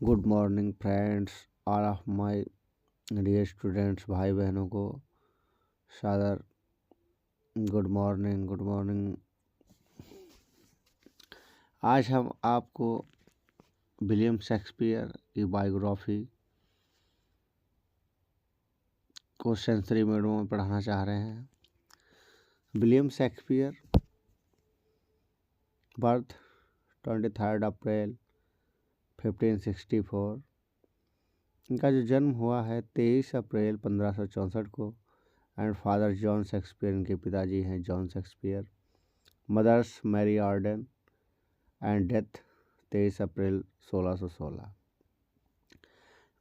Good morning friends, all of my dear students, भाई बहनों को सादर गुड मॉर्निंग। आज हम आपको विलियम शेक्सपियर की बायोग्राफी को सेंसरी मोड में पढ़ाना चाह रहे हैं। William Shakespeare birth 23 April 1564। इनका जो जन्म हुआ है 23 अप्रैल 1564 को। एंड फादर जॉन शेक्सपियर, इनके पिताजी हैं John Shakespeare. Mothers Mary Arden. And death 23 April 1616।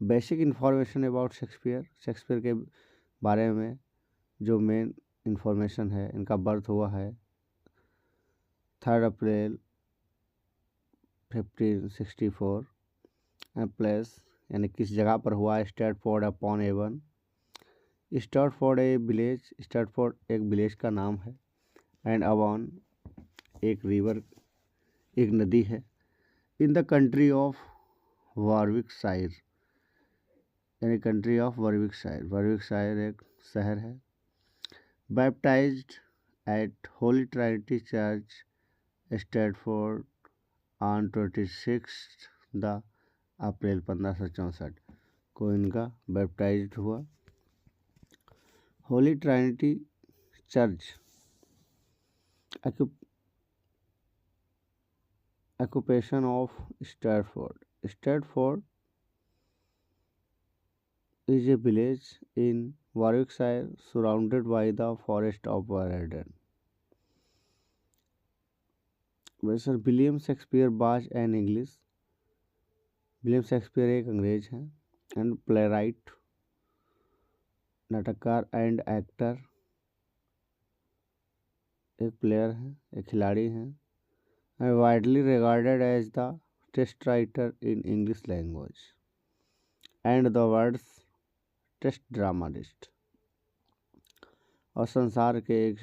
Basic information about Shakespeare के बारे में जो मेन इन्फॉर्मेशन है, इनका बर्थ हुआ है 3 अप्रैल 1564। एंड प्लेस यानी किस जगह पर हुआ है, स्टैटफोर्ड अपॉन एवन। स्टैटफोर्ड एक विलेज का नाम है। एंड अवॉन एक रिवर, एक नदी है। In the country of Warwickshire, यानी कंट्री ऑफ वारविकशायर। वारविकशायर एक शहर है। Baptised at holy Trinity church Stratford on 26 the April 1564 को इनका बैप्टाइज्ड हुआ। Holy Trinity church occupation of Stratford is a village in Warwickshire surrounded by the forest of Warden. Sir, William Shakespeare was an English. William Shakespeare एक अंग्रेज हैं। And playwright, नाटककार and actor, एक player हैं, एक खिलाड़ी हैं। And widely regarded as the test writer in English language and the world's test dramatist, और संसार के एक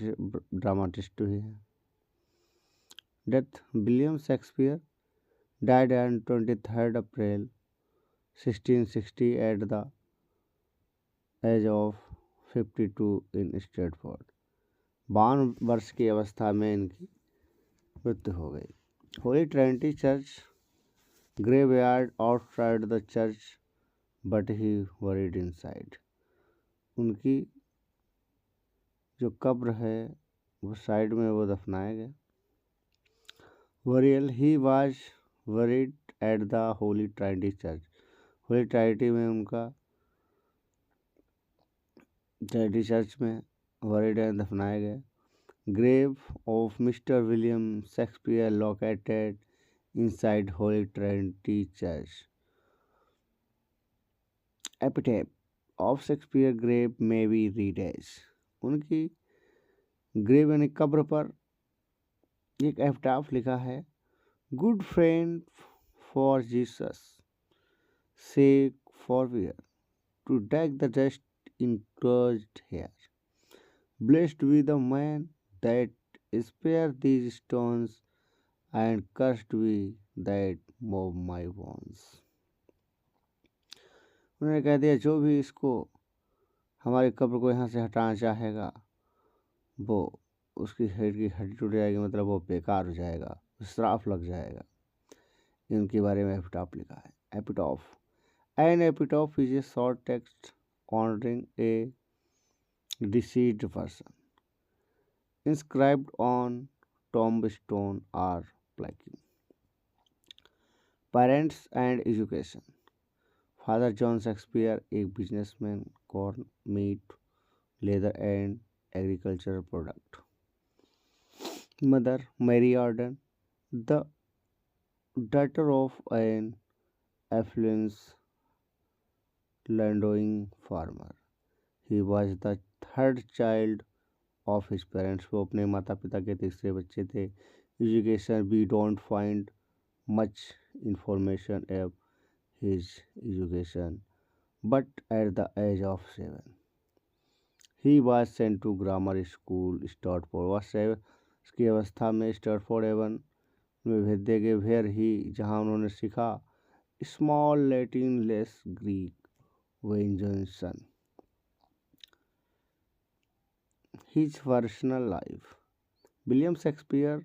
ड्रामाटिस्ट भी हैं। Death, William Shakespeare died on 23 April 1660 at the age of 52 in Stafford. 52 वर्ष की अवस्था में इनकी मृत्यु हो गई। Holi Trinity church graveyard outside the church but he worried inside. उनकी जो कब्र है वो साइड में वो दफनाए गए। Burial, he was buried at the holy Trinity church. Holy Trinity में उनका ट्रिनिटी चर्च में वरीड एंड दफनाए गए। Grave of mister William Shakespeare located inside holy Trinity church. Epitaph of Shakespeare grave may be read as. उनकी grave यानी कब्र पर एक एपिटाफ लिखा है। Good friend for Jesus' sake forbear to deck the dust enclosed here. Blessed be the man that spare these stones, and cursed be that move my bones. उन्होंने कह दिया, जो भी इसको हमारी कब्र को यहाँ से हटाना चाहेगा वो उसकी हेड की हड्डी टूट जाएगी, मतलब वो बेकार हो जाएगा, श्राप लग जाएगा। इनके बारे में एपिटाफ लिखा है। Epitaph, an epitaph is a short text honouring a deceased person inscribed on tombstone or plaque. Parents and education, father John Shakespeare एक businessman, corn, meat, leather and agricultural product. Mother Mary Arden, the daughter of an affluent landowning farmer. He was the third child of his parents. वो अपने माता पिता के तीसरे बच्चे थे। Education, we don't find much information of his education, but at the age of 7 he was sent to grammar school Stafford. वह 7 की अवस्था में स्टैटफोर्ड एवन में भेज दिए गए। वेयर ही, जहाँ उन्होंने सीखा small Latin less Greek vengeance. His personal life. William Shakespeare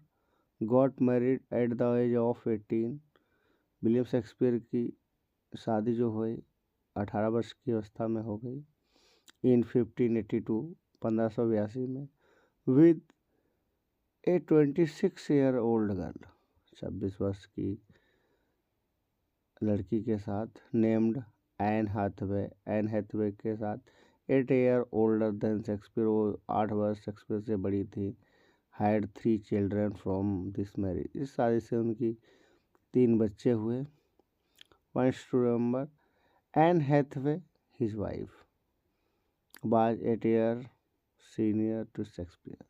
got married at the age of 18. William Shakespeare की शादी जो हुई 18 वर्ष की अवस्था में हो गई इन 1582 1582 में with A 26 year old girl 26 वर्ष की लड़की के साथ नेम्ड एन हैथवे के साथ 8 ईयर ओल्डर देन शेक्सपियर वो 8 वर्ष शेक्सपियर से बड़ी थी had 3 children from this marriage इस शादी से उनकी 3 बच्चे हुए once to remember Anne Hathaway his wife was 8 years senior to Shakespeare.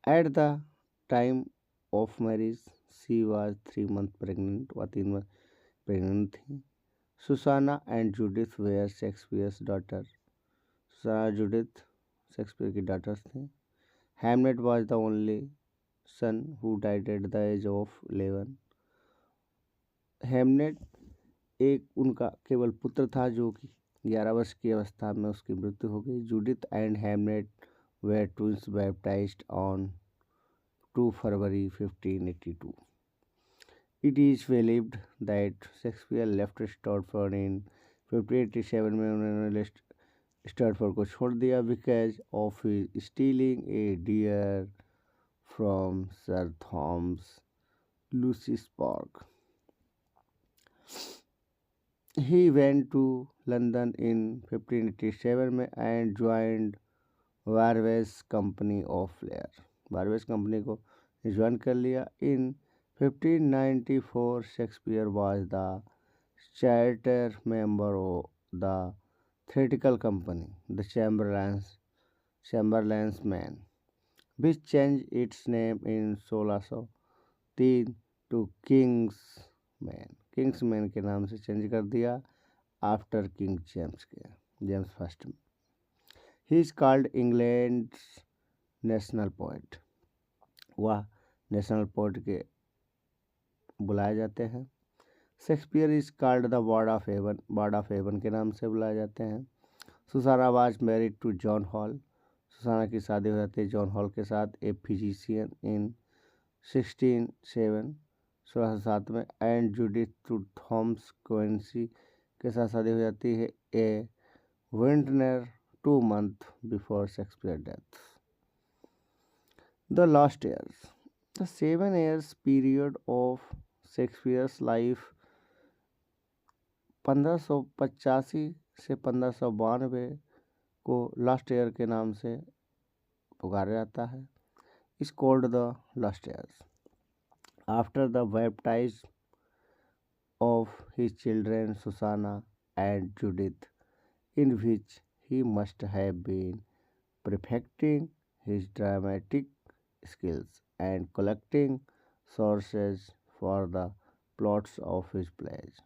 At the time of marriage, she was 3 months pregnant. वह 3 month प्रेग्नेंट थी. Susanna and Judith were Shakespeare's daughter. Susanna Judith Shakespeare की daughters थी. Hamlet was the only son who died at the age of 11. Hamnet एक उनका केवल पुत्र था जो कि 11 वर्ष की अवस्था में उसकी मृत्यु हो गई. Judith and Hamnet were twins baptised on 2 February 1582. It is believed that Shakespeare left Stratford in 1587 में उन्होंने स्टैटफोर्ड को छोड़ दिया because of his stealing a deer from sir Thomas Lucy's park. He went to London in 1587 में and joined Warwick's company of लेयर. Warwick's company को join कर लिया. In 1594 Shakespeare was the charter member of the theatrical company the Chamberlain's man which change its name in 1603 to King's man के नाम से change कर दिया आफ्टर किंग जेम्स फर्स्ट में. He is called England's national poet. वह national poet के बुलाए जाते हैं. Shakespeare is called the bird of heaven के नाम से बुलाए जाते हैं. Susanna was married to John Hall. Susanna की शादी हो जाती है जॉन हॉल के साथ ए फिजिशियन इन 1607 में. एंड जूडिथ टू थॉमस क्वेंसी के साथ शादी हो जाती है ए vintner 2 months before Shakespeare's death. The last years. The 7 years period of Shakespeare's life 1585 से 1592 को लास्ट ईयर के नाम से पुकारा जाता है. Is called the last years. After the baptise of his children Susanna and Judith, in which he must have been perfecting his dramatic skills and collecting sources for the plots of his plays.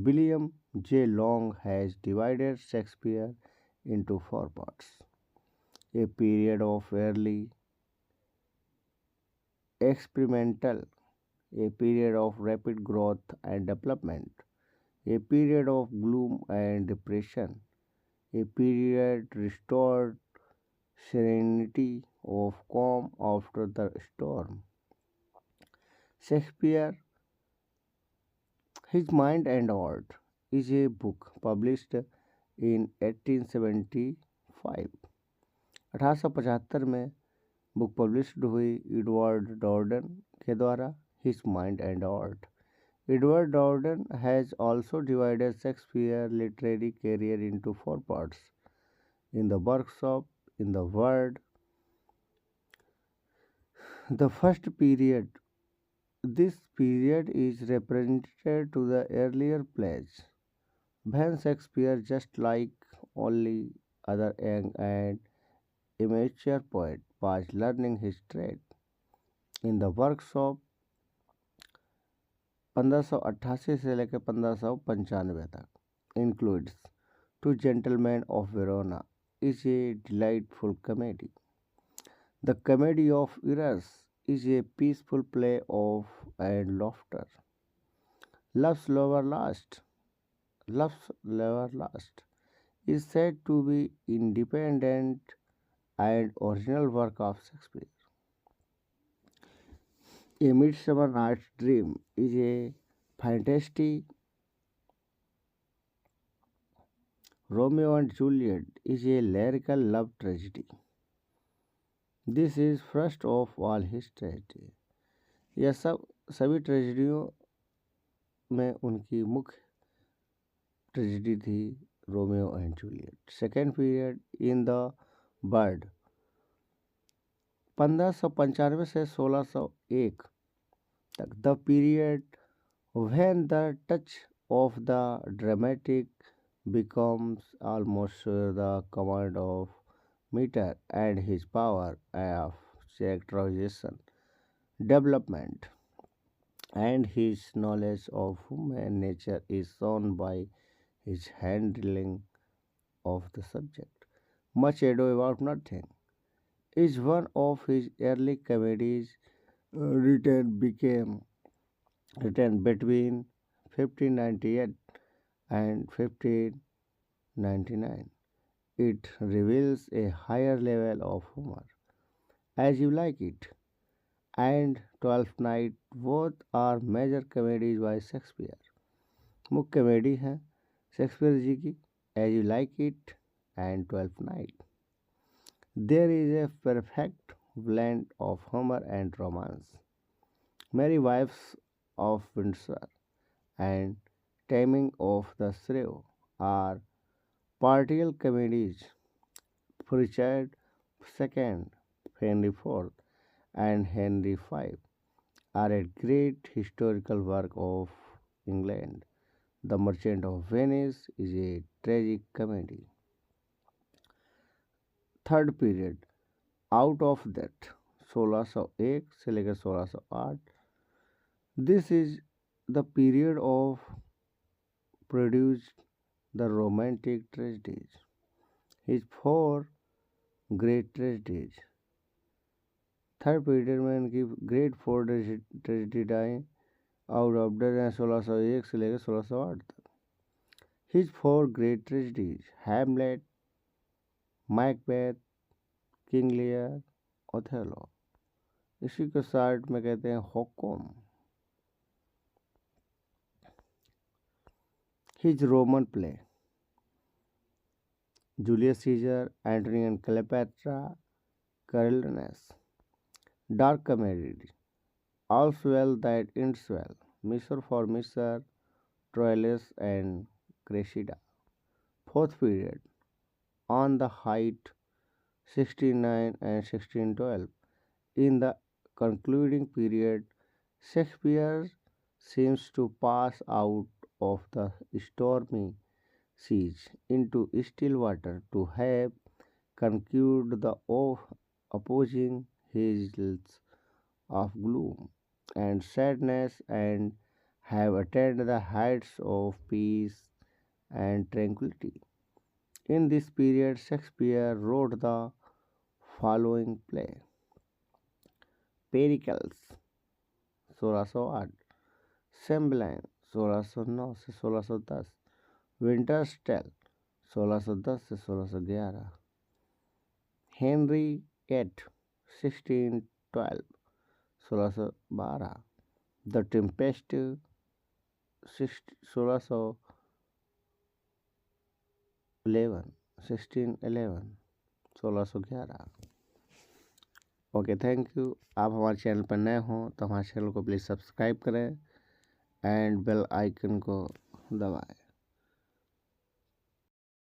William J. Long has divided Shakespeare into 4 parts: a period of early experimental, a period of rapid growth and development, a period of gloom and depression, a period restored serenity of calm after the storm. Shakespeare, His Mind and Art is a book published in 1875. 1875 में book published हुई Edward डॉर्डन के द्वारा. His Mind and Art. Edward Dowden has also divided Shakespeare's literary career into 4 parts. In the workshop, in the word, the first period. This period is represented to the earlier plays, when Shakespeare, just like only other young and immature poet, was learning his trade. In the workshop, 1588 से लेकर 1595 तक. Includes Two Gentlemen of Verona is a delightful comedy. The Comedy of Errors is a peaceful play of and laughter. Love's Lover Last. Love's Lover Last is said to be independent and original work of Shakespeare. A Midsummer Night's Dream is a fantasy. Romeo and Juliet is a lyrical love tragedy. This is first of all his tragedy. यह सभी ट्रेजेडियों में उनकी मुख्य tragedy थी Romeo and Juliet. Second period in the bird 1595 से 1601 तक। The period when the touch of the dramatic becomes almost the command of meter and his power of characterization, development, and his knowledge of human nature is shown by his handling of the subject. Much Ado About Nothing is one of his early comedies written between 1598 and 1599. It reveals a higher level of humor. As You Like It and Twelfth Night both are major comedies by Shakespeare. मुख्य comedy हैं Shakespeare ji की, as you like it and twelfth night. There is a perfect blend of humor and romance. Merry Wives of Windsor and Taming of the Shrew are partial comedies. Richard II, Henry IV, and Henry V are a great historical work of England. The Merchant of Venice is a tragic comedy. Third period out of that 1601 से लेकर 1608. This is the period of produced the romantic tragedies. His four great tragedies. Third period में इनकी great four tragedies I out of date 1601 से लेकर 1608 तक. His four great tragedies Hamlet, Macbeth, King Lear, Othello. इसी को short में कहते हैं होकोम. His Roman play, Julius Caesar, Antony and Cleopatra, Coriolanus. Dark comedy, All's Well That Ends Well, Measure for Measure, Troilus and Cressida. Fourth period, On the Height, 1609 and 1612. In the concluding period, Shakespeare seems to pass out of the stormy seas into still water to have conquered the opposing hills of gloom and sadness and have attained the heights of peace and tranquility. In this period, Shakespeare wrote the following play: Pericles 1608, Cymbeline 1609 से 1610, winters tell 1610 से 1611, Henry eight 1612 1612, the Tempest 1611. Okay, thank you. आप हमारे channel पर नए हों तो हमारे channel को प्लीज़ सब्सक्राइब करें एंड बेल आइकन को दबाएं.